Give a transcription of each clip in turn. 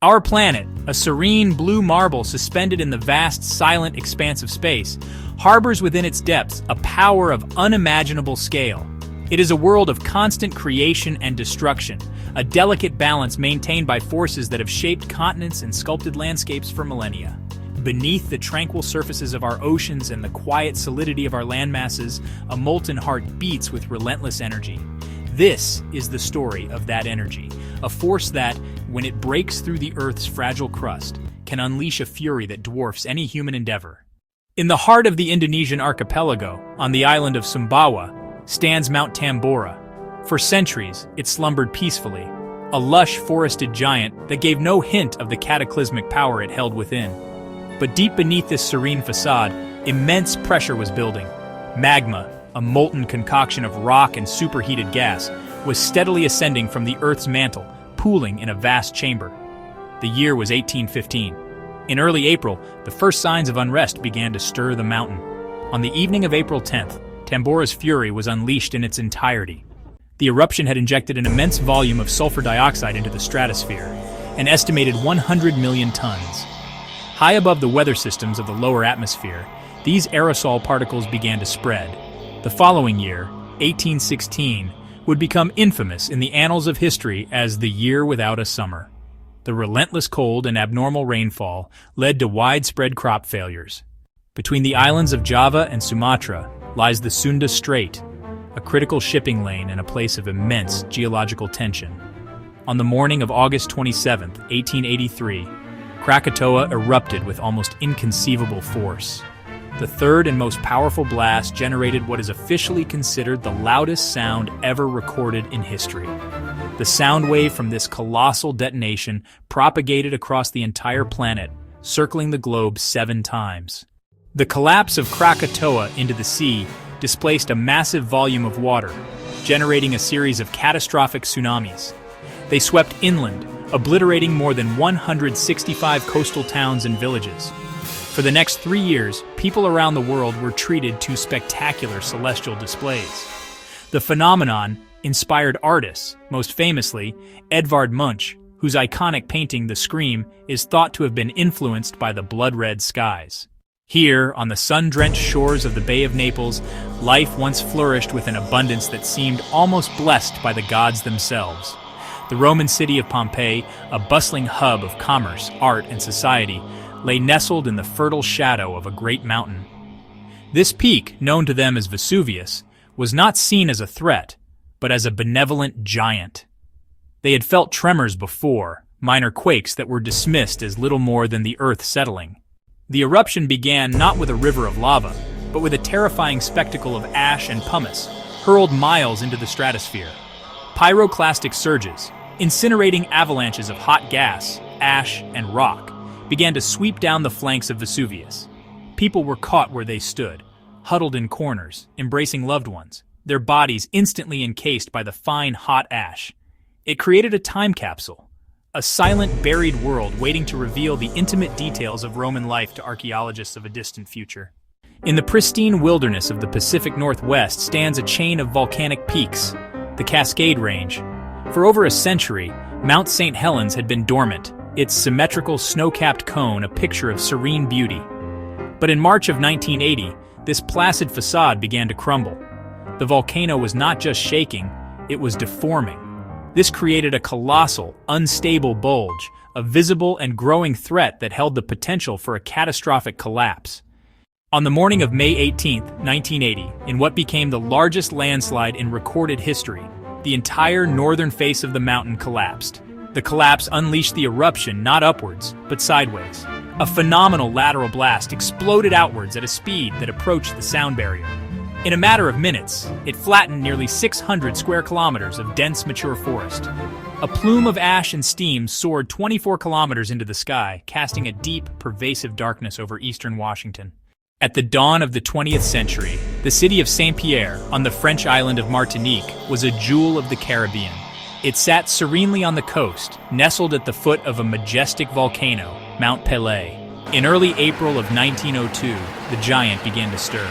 Our planet, a serene blue marble suspended in the vast, silent expanse of space, harbors within its depths a power of unimaginable scale. It is a world of constant creation and destruction, a delicate balance maintained by forces that have shaped continents and sculpted landscapes for millennia. Beneath the tranquil surfaces of our oceans and the quiet solidity of our landmasses, a molten heart beats with relentless energy. This is the story of that energy, a force that, when it breaks through the Earth's fragile crust, can unleash a fury that dwarfs any human endeavor. In the heart of the Indonesian archipelago, on the island of Sumbawa, stands Mount Tambora. For centuries, it slumbered peacefully, a lush forested giant that gave no hint of the cataclysmic power it held within. But deep beneath this serene facade, immense pressure was building. Magma, a molten concoction of rock and superheated gas, was steadily ascending from the Earth's mantle, pooling in a vast chamber. The year was 1815. In early April, the first signs of unrest began to stir the mountain. On the evening of April 10th, Tambora's fury was unleashed in its entirety. The eruption had injected an immense volume of sulfur dioxide into the stratosphere, an estimated 100 million tons. High above the weather systems of the lower atmosphere, these aerosol particles began to spread. The following year, 1816, would become infamous in the annals of history as the year without a summer. The relentless cold and abnormal rainfall led to widespread crop failures. Between the islands of Java and Sumatra lies the Sunda Strait, a critical shipping lane and a place of immense geological tension. On the morning of August 27, 1883, Krakatoa erupted with almost inconceivable force. The third and most powerful blast generated what is officially considered the loudest sound ever recorded in history. The sound wave from this colossal detonation propagated across the entire planet, circling the globe 7 times. The collapse of Krakatoa into the sea displaced a massive volume of water, generating a series of catastrophic tsunamis. They swept inland, obliterating more than 165 coastal towns and villages. For the next 3 years, people around the world were treated to spectacular celestial displays. The phenomenon inspired artists, most famously Edvard Munch, whose iconic painting The Scream is thought to have been influenced by the blood-red skies. Here, on the sun-drenched shores of the Bay of Naples, life once flourished with an abundance that seemed almost blessed by the gods themselves. The Roman city of Pompeii, a bustling hub of commerce, art, and society, lay nestled in the fertile shadow of a great mountain. This peak, known to them as Vesuvius, was not seen as a threat, but as a benevolent giant. They had felt tremors before, minor quakes that were dismissed as little more than the earth settling. The eruption began not with a river of lava, but with a terrifying spectacle of ash and pumice, hurled miles into the stratosphere. Pyroclastic surges, incinerating avalanches of hot gas, ash, and rock, began to sweep down the flanks of Vesuvius. People were caught where they stood, huddled in corners, embracing loved ones, their bodies instantly encased by the fine, hot ash. It created a time capsule, a silent, buried world waiting to reveal the intimate details of Roman life to archaeologists of a distant future. In the pristine wilderness of the Pacific Northwest stands a chain of volcanic peaks, the Cascade Range. For over a century, Mount St. Helens had been dormant, its symmetrical snow-capped cone a picture of serene beauty. But in March of 1980, this placid facade began to crumble. The volcano was not just shaking, it was deforming. This created a colossal, unstable bulge, a visible and growing threat that held the potential for a catastrophic collapse. On the morning of May 18, 1980, in what became the largest landslide in recorded history, the entire northern face of the mountain collapsed. The collapse unleashed the eruption not upwards, but sideways. A phenomenal lateral blast exploded outwards at a speed that approached the sound barrier. In a matter of minutes, it flattened nearly 600 square kilometers of dense, mature forest. A plume of ash and steam soared 24 kilometers into the sky, casting a deep, pervasive darkness over eastern Washington. At the dawn of the 20th century, the city of Saint-Pierre, on the French island of Martinique, was a jewel of the Caribbean. It sat serenely on the coast, nestled at the foot of a majestic volcano, Mount Pelée. In early April of 1902, the giant began to stir.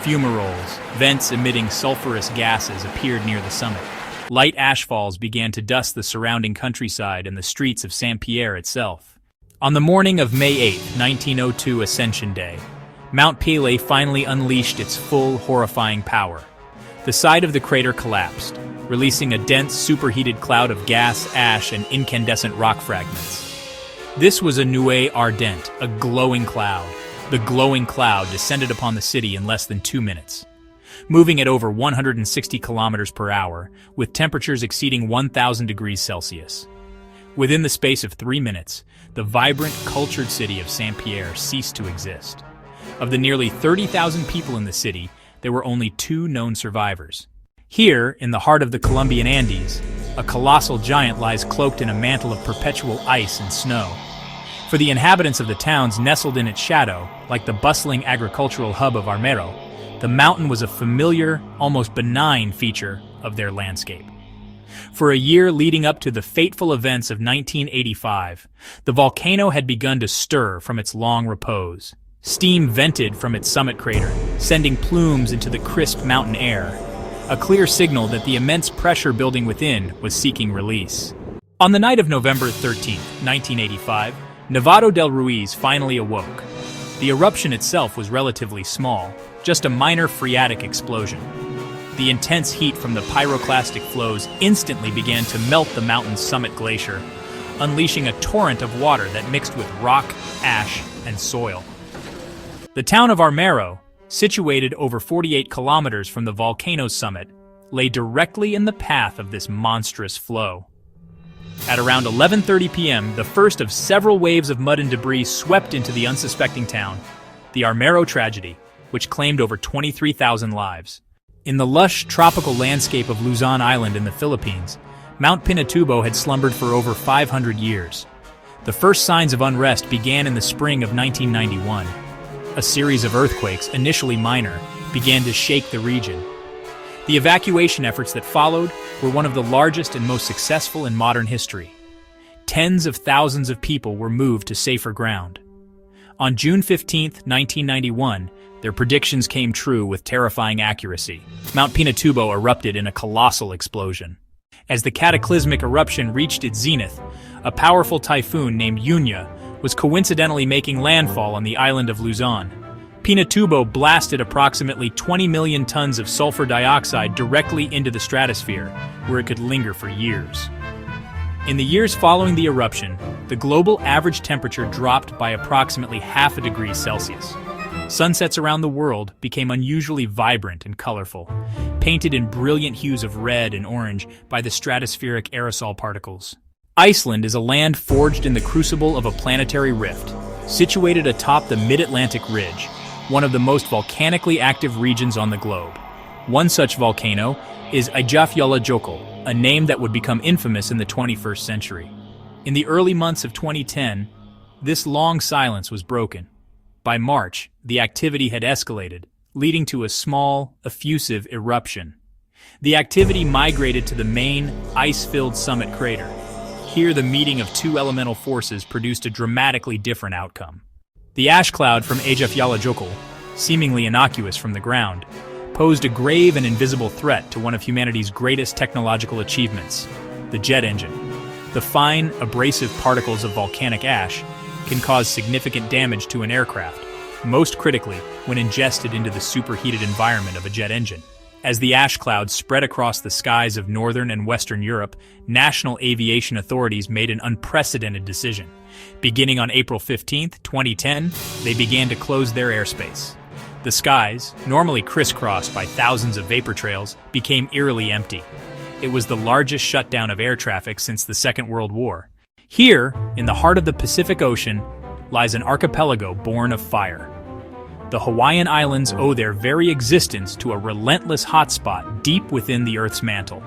Fumaroles, vents emitting sulfurous gases, appeared near the summit. Light ashfalls began to dust the surrounding countryside and the streets of Saint-Pierre itself. On the morning of May 8, 1902 Ascension Day, Mount Pelée finally unleashed its full, horrifying power. The side of the crater collapsed, releasing a dense, superheated cloud of gas, ash, and incandescent rock fragments. This was a nuée ardente, a glowing cloud. The glowing cloud descended upon the city in less than 2 minutes, moving at over 160 kilometers per hour, with temperatures exceeding 1,000 degrees Celsius. Within the space of 3 minutes, the vibrant, cultured city of Saint-Pierre ceased to exist. Of the nearly 30,000 people in the city, there were only 2 known survivors. Here, in the heart of the Colombian Andes, a colossal giant lies cloaked in a mantle of perpetual ice and snow. For the inhabitants of the towns nestled in its shadow, like the bustling agricultural hub of Armero, the mountain was a familiar, almost benign feature of their landscape. For a year leading up to the fateful events of 1985, the volcano had begun to stir from its long repose. Steam vented from its summit crater, sending plumes into the crisp mountain air, a clear signal that the immense pressure building within was seeking release. On the night of November 13, 1985, Nevado del Ruiz finally awoke. The eruption itself was relatively small, just a minor phreatic explosion. The intense heat from the pyroclastic flows instantly began to melt the mountain's summit glacier, unleashing a torrent of water that mixed with rock, ash, and soil. The town of Armero, situated over 48 kilometers from the volcano's summit, lay directly in the path of this monstrous flow. At around 11:30 p.m., the first of several waves of mud and debris swept into the unsuspecting town, the Armero tragedy, which claimed over 23,000 lives. In the lush, tropical landscape of Luzon Island in the Philippines, Mount Pinatubo had slumbered for over 500 years. The first signs of unrest began in the spring of 1991. A series of earthquakes, initially minor, began to shake the region. The evacuation efforts that followed were one of the largest and most successful in modern history. Tens of thousands of people were moved to safer ground. On June 15, 1991, their predictions came true with terrifying accuracy. Mount Pinatubo erupted in a colossal explosion. As the cataclysmic eruption reached its zenith, a powerful typhoon named Yunya was coincidentally making landfall on the island of Luzon. Pinatubo blasted approximately 20 million tons of sulfur dioxide directly into the stratosphere, where it could linger for years. In the years following the eruption, the global average temperature dropped by approximately half a degree Celsius. Sunsets around the world became unusually vibrant and colorful, painted in brilliant hues of red and orange by the stratospheric aerosol particles. Iceland is a land forged in the crucible of a planetary rift, situated atop the mid-Atlantic ridge, one of the most volcanically active regions on the globe. One such volcano is Geological, a name that would become infamous in the 21st century. In the early months of 2010, this long silence was broken. By March, the activity had escalated, leading to a small, effusive eruption. The activity migrated to the main, ice-filled summit crater. Here, the meeting of 2 elemental forces produced a dramatically different outcome. The ash cloud from Geological, seemingly innocuous from the ground, posed a grave and invisible threat to one of humanity's greatest technological achievements, the jet engine. The fine, abrasive particles of volcanic ash can cause significant damage to an aircraft, most critically when ingested into the superheated environment of a jet engine. As the ash clouds spread across the skies of northern and western Europe, national aviation authorities made an unprecedented decision. Beginning on April 15, 2010, they began to close their airspace. The skies, normally crisscrossed by thousands of vapor trails, became eerily empty. It was the largest shutdown of air traffic since the Second World War. Here, in the heart of the Pacific Ocean, lies an archipelago born of fire. The Hawaiian Islands owe their very existence to a relentless hotspot deep within the Earth's mantle.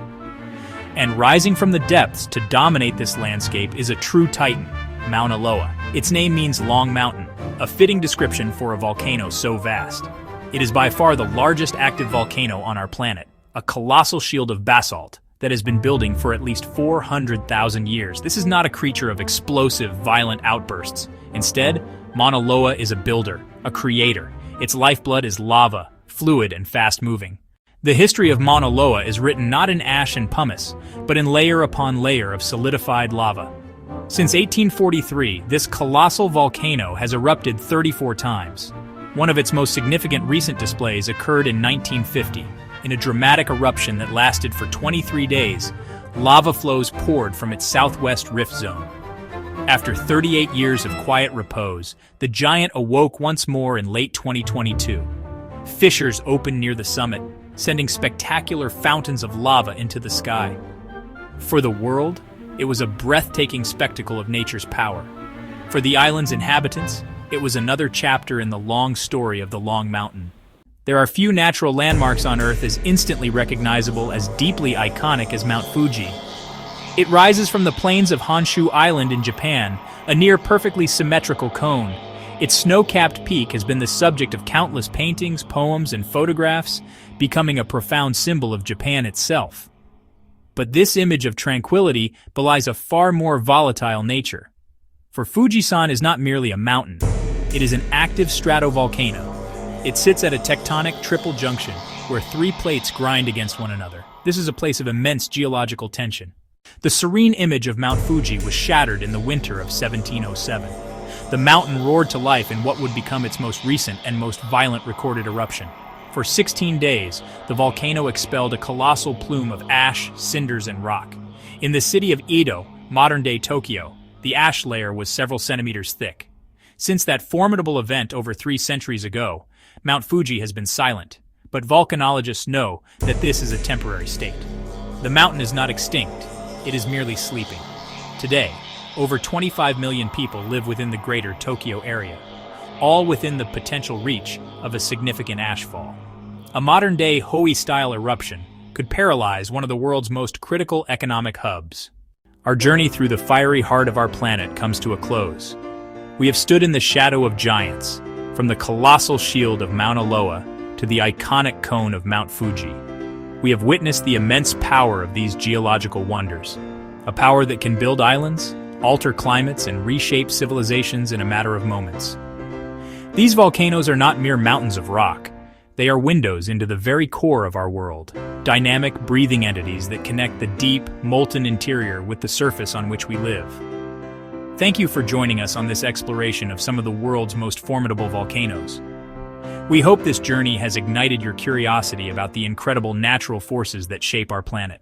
And rising from the depths to dominate this landscape is a true titan, Mauna Loa. Its name means long mountain, a fitting description for a volcano so vast. It is by far the largest active volcano on our planet, a colossal shield of basalt that has been building for at least 400,000 years. This is not a creature of explosive, violent outbursts. Instead, Mauna Loa is a builder, a creator. Its lifeblood is lava, fluid and fast-moving. The history of Mauna Loa is written not in ash and pumice, but in layer upon layer of solidified lava. Since 1843, this colossal volcano has erupted 34 times. One of its most significant recent displays occurred in 1950. In a dramatic eruption that lasted for 23 days, lava flows poured from its southwest rift zone. After 38 years of quiet repose, the giant awoke once more in late 2022. Fissures opened near the summit, sending spectacular fountains of lava into the sky. For the world, it was a breathtaking spectacle of nature's power. For the island's inhabitants, it was another chapter in the long story of the Long Mountain. There are few natural landmarks on Earth as instantly recognizable, as deeply iconic as Mount Fuji. It rises from the plains of Honshu Island in Japan, a near-perfectly symmetrical cone. Its snow-capped peak has been the subject of countless paintings, poems, and photographs, becoming a profound symbol of Japan itself. But this image of tranquility belies a far more volatile nature. For Fujisan is not merely a mountain, it is an active stratovolcano. It sits at a tectonic triple junction, where three plates grind against one another. This is a place of immense geological tension. The serene image of Mount Fuji was shattered in the winter of 1707. The mountain roared to life in what would become its most recent and most violent recorded eruption. For 16 days, the volcano expelled a colossal plume of ash, cinders, and rock. In the city of Edo, modern-day Tokyo, the ash layer was several centimeters thick. Since that formidable event over 3 centuries ago, Mount Fuji has been silent, but volcanologists know that this is a temporary state. The mountain is not extinct, it is merely sleeping. Today, over 25 million people live within the greater Tokyo area, all within the potential reach of a significant ashfall. A modern-day Hoei-style eruption could paralyze one of the world's most critical economic hubs. Our journey through the fiery heart of our planet comes to a close. We have stood in the shadow of giants, from the colossal shield of Mauna Loa to the iconic cone of Mount Fuji. We have witnessed the immense power of these geological wonders, a power that can build islands, alter climates, and reshape civilizations in a matter of moments. These volcanoes are not mere mountains of rock. They are windows into the very core of our world, dynamic, breathing entities that connect the deep, molten interior with the surface on which we live. Thank you for joining us on this exploration of some of the world's most formidable volcanoes. We hope this journey has ignited your curiosity about the incredible natural forces that shape our planet.